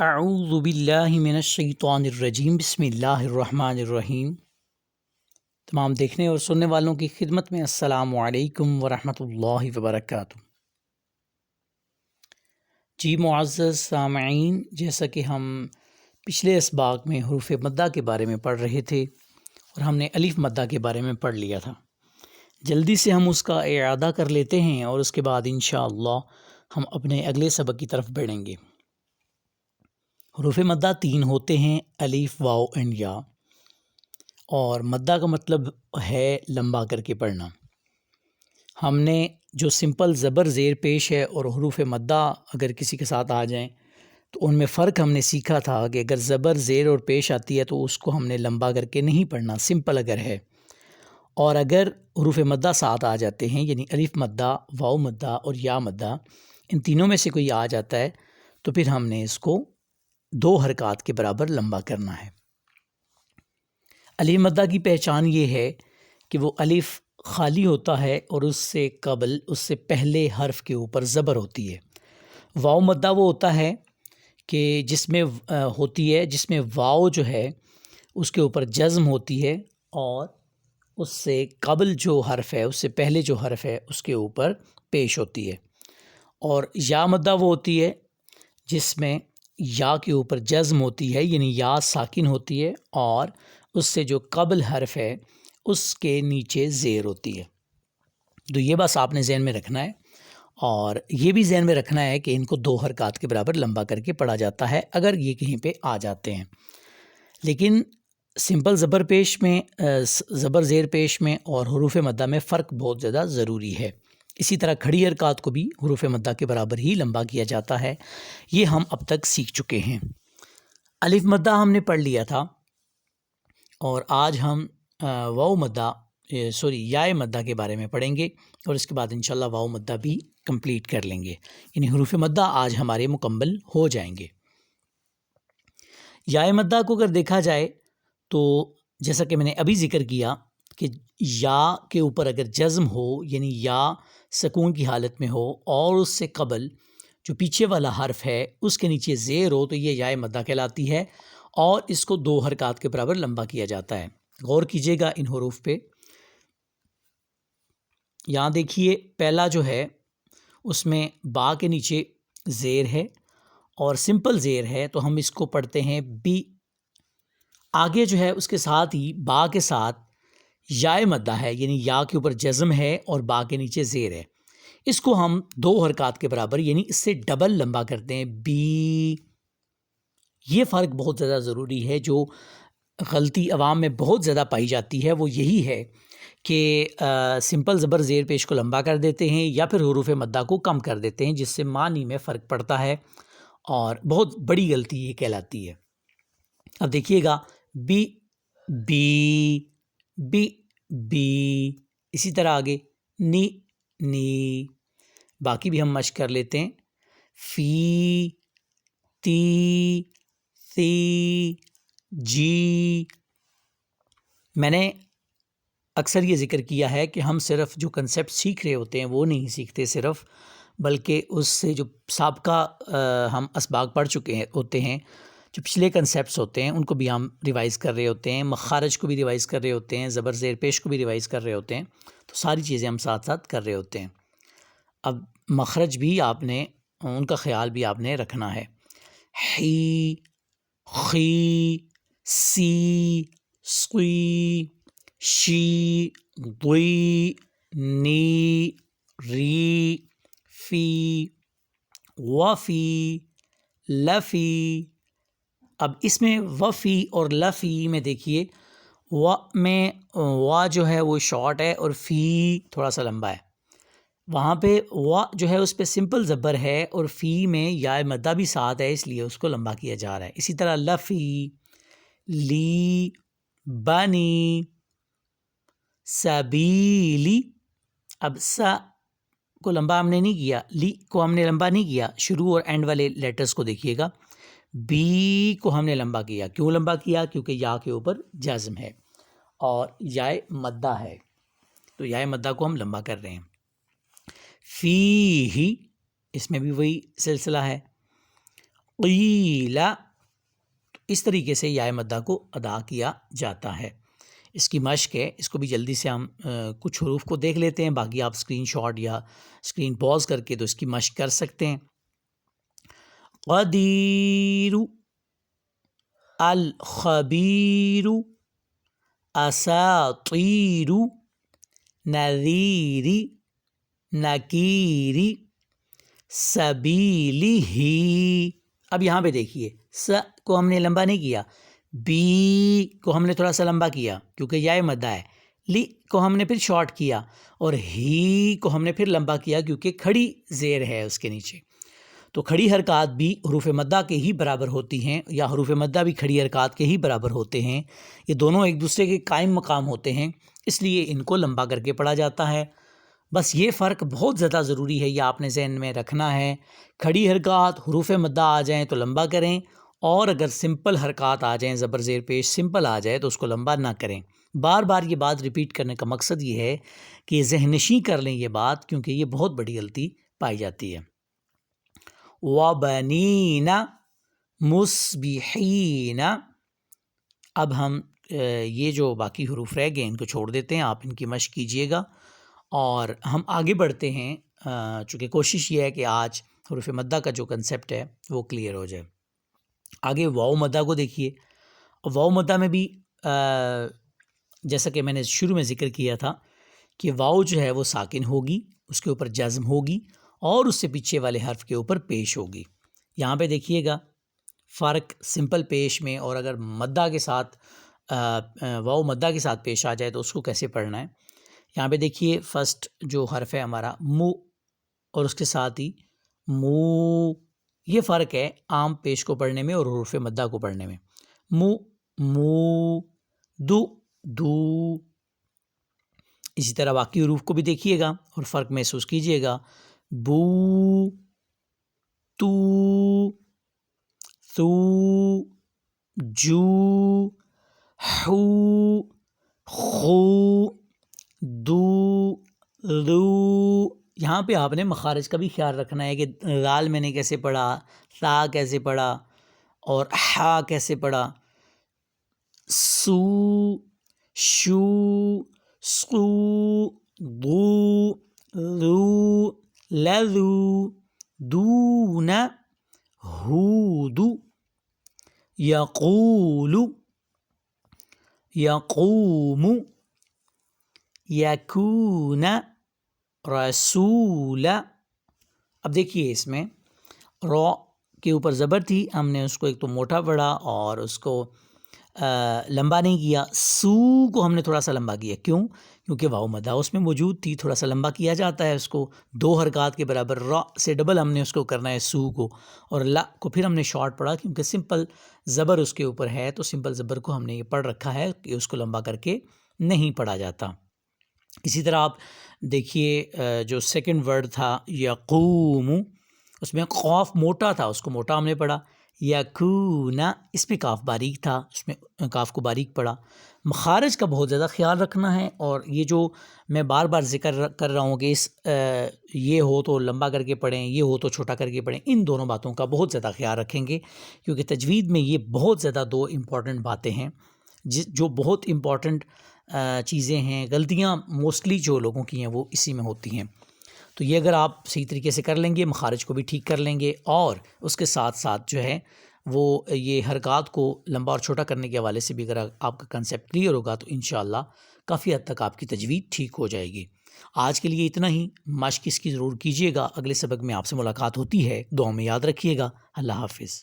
اعوذ باللہ من الشیطان الرجیم بسم اللہ الرحمن الرحیم۔ تمام دیکھنے اور سننے والوں کی خدمت میں السلام علیکم ورحمۃ اللہ وبرکاتہ۔ جی معزز سامعین، جیسا کہ ہم پچھلے اسباق میں حروف مدہ کے بارے میں پڑھ رہے تھے اور ہم نے الف مدہ کے بارے میں پڑھ لیا تھا، جلدی سے ہم اس کا اعادہ کر لیتے ہیں اور اس کے بعد انشاءاللہ ہم اپنے اگلے سبق کی طرف بڑھیں گے۔ حروف مدہ 3 ہوتے ہیں، الف، واو اینڈ یا، اور مدہ کا مطلب ہے لمبا کر کے پڑھنا۔ ہم نے جو سمپل زبر زیر پیش ہے اور حروف مدہ اگر کسی کے ساتھ آ جائیں تو ان میں فرق ہم نے سیکھا تھا کہ اگر زبر زیر اور پیش آتی ہے تو اس کو ہم نے لمبا کر کے نہیں پڑھنا، سمپل اگر ہے، اور اگر حروف مدہ ساتھ آ جاتے ہیں یعنی الف مدہ، واو مدہ اور یا مدہ، ان تینوں میں سے کوئی آ جاتا ہے تو پھر ہم نے اس کو 2 حرکات کے برابر لمبا کرنا ہے۔ الف مدہ کی پہچان یہ ہے کہ وہ الف خالی ہوتا ہے اور اس سے قبل، اس سے پہلے حرف کے اوپر زبر ہوتی ہے۔ واو مدہ وہ ہوتا ہے کہ جس میں جس میں واو جو ہے اس کے اوپر جزم ہوتی ہے اور اس سے قبل جو حرف ہے، اس سے پہلے جو حرف ہے اس کے اوپر پیش ہوتی ہے۔ اور یا مدہ وہ ہوتی ہے جس میں یا کے اوپر جزم ہوتی ہے یعنی یا ساکن ہوتی ہے اور اس سے جو قبل حرف ہے اس کے نیچے زیر ہوتی ہے۔ تو یہ بس آپ نے ذہن میں رکھنا ہے، اور یہ بھی ذہن میں رکھنا ہے کہ ان کو 2 حرکات کے برابر لمبا کر کے پڑھا جاتا ہے اگر یہ کہیں پہ آ جاتے ہیں۔ لیکن سمپل زبر پیش میں، زبر زیر پیش میں اور حروف مدہ میں فرق بہت زیادہ ضروری ہے۔ اسی طرح کھڑی حرکات کو بھی حروف مدہ کے برابر ہی لمبا کیا جاتا ہے، یہ ہم اب تک سیکھ چکے ہیں۔ الف مدہ ہم نے پڑھ لیا تھا اور آج ہم یا مدہ کے بارے میں پڑھیں گے اور اس کے بعد انشاءاللہ واو مدہ بھی کمپلیٹ کر لیں گے، یعنی حروف مدہ آج ہمارے مکمل ہو جائیں گے۔ یا مدہ کو اگر دیکھا جائے تو جیسا کہ میں نے ابھی ذکر کیا کہ یا کے اوپر اگر جزم ہو یعنی یا سکون کی حالت میں ہو اور اس سے قبل جو پیچھے والا حرف ہے اس کے نیچے زیر ہو تو یہ یا مدہ کہلاتی ہے، اور اس کو 2 حرکات کے برابر لمبا کیا جاتا ہے۔ غور کیجئے گا ان حروف پہ، یہاں دیکھیے پہلا جو ہے اس میں با کے نیچے زیر ہے اور سمپل زیر ہے تو ہم اس کو پڑھتے ہیں بی۔ آگے جو ہے اس کے ساتھ ہی با کے ساتھ یا مدہ ہے یعنی یا کے اوپر جزم ہے اور با کے نیچے زیر ہے، اس کو ہم 2 حرکات کے برابر یعنی اس سے ڈبل لمبا کرتے ہیں، بی۔ یہ فرق بہت زیادہ ضروری ہے، جو غلطی عوام میں بہت زیادہ پائی جاتی ہے وہ یہی ہے کہ سمپل زبر زیر پیش کو لمبا کر دیتے ہیں یا پھر حروف مدہ کو کم کر دیتے ہیں، جس سے معنی میں فرق پڑتا ہے اور بہت بڑی غلطی یہ کہلاتی ہے۔ اب دیکھیے گا، بی بی بی بی، اسی طرح آگے نی نی، باقی بھی ہم مشق کر لیتے ہیں، فی تی ثی جی۔ میں نے اکثر یہ ذکر کیا ہے کہ ہم صرف جو کنسیپٹ سیکھ رہے ہوتے ہیں وہ نہیں سیکھتے صرف، بلکہ اس سے جو سابقہ ہم اسباق پڑھ چکے ہوتے ہیں، جو پچھلے کنسیپٹس ہوتے ہیں ان کو بھی ہم ریوائز کر رہے ہوتے ہیں، مخارج کو بھی ریوائز کر رہے ہوتے ہیں، زبر زیر پیش کو بھی ریوائز کر رہے ہوتے ہیں، تو ساری چیزیں ہم ساتھ ساتھ کر رہے ہوتے ہیں۔ اب مخرج بھی آپ نے، ان کا خیال بھی آپ نے رکھنا ہے، حی، خی، سی، سقی، شی، ضی، نی، ری، فی، وفی، لفی۔ اب اس میں وفی اور لفی میں دیکھیے، و میں وا جو ہے وہ شارٹ ہے اور فی تھوڑا سا لمبا ہے، وہاں پہ و جو ہے اس پہ سمپل زبر ہے اور فی میں یا مدہ بھی ساتھ ہے، اس لیے اس کو لمبا کیا جا رہا ہے۔ اسی طرح لفی، لی، بنی، سبیلی۔ اب سا کو لمبا ہم نے نہیں کیا، لی کو ہم نے لمبا نہیں کیا، شروع اور اینڈ والے لیٹرز کو دیکھیے گا، بی کو ہم نے لمبا کیا۔ کیوں لمبا کیا؟ کیونکہ یا کے اوپر جزم ہے اور یا مدہ ہے، تو یا مدہ کو ہم لمبا کر رہے ہیں۔ فی ہی، اس میں بھی وہی سلسلہ ہے، قیل، اس طریقے سے یا مدہ کو ادا کیا جاتا ہے۔ اس کی مشق ہے، اس کو بھی جلدی سے ہم کچھ حروف کو دیکھ لیتے ہیں، باقی آپ اسکرین شاٹ یا اسکرین پاز کر کے تو اس کی مشق کر سکتے ہیں۔ قدیر، الخبیر، اساطیر، نذیر، نکیر، سبیلہ۔ اب یہاں پہ دیکھیے، س کو ہم نے لمبا نہیں کیا، بی کو ہم نے تھوڑا سا لمبا کیا کیونکہ یا مدہ ہے، لی کو ہم نے پھر شارٹ کیا، اور ہی کو ہم نے پھر لمبا کیا کیونکہ کھڑی زیر ہے اس کے نیچے۔ تو کھڑی حرکات بھی حروف مدہ کے ہی برابر ہوتی ہیں، یا حروف مدہ بھی کھڑی حرکات کے ہی برابر ہوتے ہیں، یہ دونوں ایک دوسرے کے قائم مقام ہوتے ہیں، اس لیے ان کو لمبا کر کے پڑھا جاتا ہے۔ بس یہ فرق بہت زیادہ ضروری ہے، یہ آپ نے ذہن میں رکھنا ہے۔ کھڑی حرکات حروف مدہ آ جائیں تو لمبا کریں، اور اگر سمپل حرکات آ جائیں، زبر زیر پیش سمپل آ جائے تو اس کو لمبا نہ کریں۔ بار بار یہ بات ریپیٹ کرنے کا مقصد یہ ہے کہ ذہن نشین کر لیں یہ بات، کیونکہ یہ بہت بڑی غلطی پائی جاتی ہے۔ وَبَنِينَ مُصْبِحِينَ، اب ہم یہ جو باقی حروف رہ گئے ان کو چھوڑ دیتے ہیں، آپ ان کی مشق کیجئے گا اور ہم آگے بڑھتے ہیں، چونکہ کوشش یہ ہے کہ آج حروف مدہ کا جو کنسیپٹ ہے وہ کلیئر ہو جائے۔ آگے واو مدہ کو دیکھیے۔ واو مدہ میں بھی جیسا کہ میں نے شروع میں ذکر کیا تھا کہ واو جو ہے وہ ساکن ہوگی، اس کے اوپر جزم ہوگی، اور اس سے پیچھے والے حرف کے اوپر پیش ہوگی۔ یہاں پہ دیکھیے گا فرق سمپل پیش میں، اور اگر مدہ کے ساتھ واو مدہ کے ساتھ پیش آ جائے تو اس کو کیسے پڑھنا ہے۔ یہاں پہ دیکھیے فرسٹ جو حرف ہے ہمارا مو، اور اس کے ساتھ ہی مو، یہ فرق ہے عام پیش کو پڑھنے میں اور حروف مدہ کو پڑھنے میں۔ مو، مو، دو، دو۔ اسی طرح باقی حروف کو بھی دیکھیے گا اور فرق محسوس کیجئے گا۔ بو، تو، ثو، جو، حو، خو، دو، ذو۔ یہاں پہ آپ نے مخارج کا بھی خیال رکھنا ہے کہ دال میں نے کیسے پڑھا، ثا کیسے پڑھا، اور ہا کیسے پڑھا۔ سو، شو، سو، دو، ذو، لذو، دون، ہود، یقول، یقوم، یکون، رسول۔ اب دیکھیے اس میں رو کے اوپر زبر تھی، ہم نے اس کو ایک تو موٹا پڑھا اور اس کو لمبا نہیں کیا۔ سو کو ہم نے تھوڑا سا لمبا کیا، کیوں؟ کیونکہ واو مدہ اس میں موجود تھی، تھوڑا سا لمبا کیا جاتا ہے اس کو، دو حرکات کے برابر، را سے ڈبل ہم نے اس کو کرنا ہے سو کو، اور لا کو پھر ہم نے شارٹ پڑھا کیونکہ سمپل زبر اس کے اوپر ہے، تو سمپل زبر کو ہم نے یہ پڑھ رکھا ہے کہ اس کو لمبا کر کے نہیں پڑھا جاتا۔ اسی طرح آپ دیکھیے جو سیکنڈ ورڈ تھا یقوم، اس میں قاف موٹا تھا، اس کو موٹا ہم نے پڑھا۔ یکون، اس میں کاف باریک تھا، اس میں کاف کو باریک پڑھا۔ مخارج کا بہت زیادہ خیال رکھنا ہے، اور یہ جو میں بار بار ذکر کر رہا ہوں کہ یہ ہو تو لمبا کر کے پڑھیں، یہ ہو تو چھوٹا کر کے پڑھیں، ان دونوں باتوں کا بہت زیادہ خیال رکھیں گے، کیونکہ تجوید میں یہ بہت زیادہ دو امپورٹنٹ باتیں ہیں جو بہت امپورٹنٹ چیزیں ہیں۔ غلطیاں موسٹلی جو لوگوں کی ہیں وہ اسی میں ہوتی ہیں، تو یہ اگر آپ صحیح طریقے سے کر لیں گے، مخارج کو بھی ٹھیک کر لیں گے، اور اس کے ساتھ ساتھ جو ہے وہ یہ حرکات کو لمبا اور چھوٹا کرنے کے حوالے سے بھی اگر آپ کا کنسیپٹ کلیئر ہوگا تو انشاءاللہ کافی حد تک آپ کی تجوید ٹھیک ہو جائے گی۔ آج کے لیے اتنا ہی، مشق اس کی ضرور کیجیے گا۔ اگلے سبق میں آپ سے ملاقات ہوتی ہے، دعا میں یاد رکھیے گا۔ اللہ حافظ۔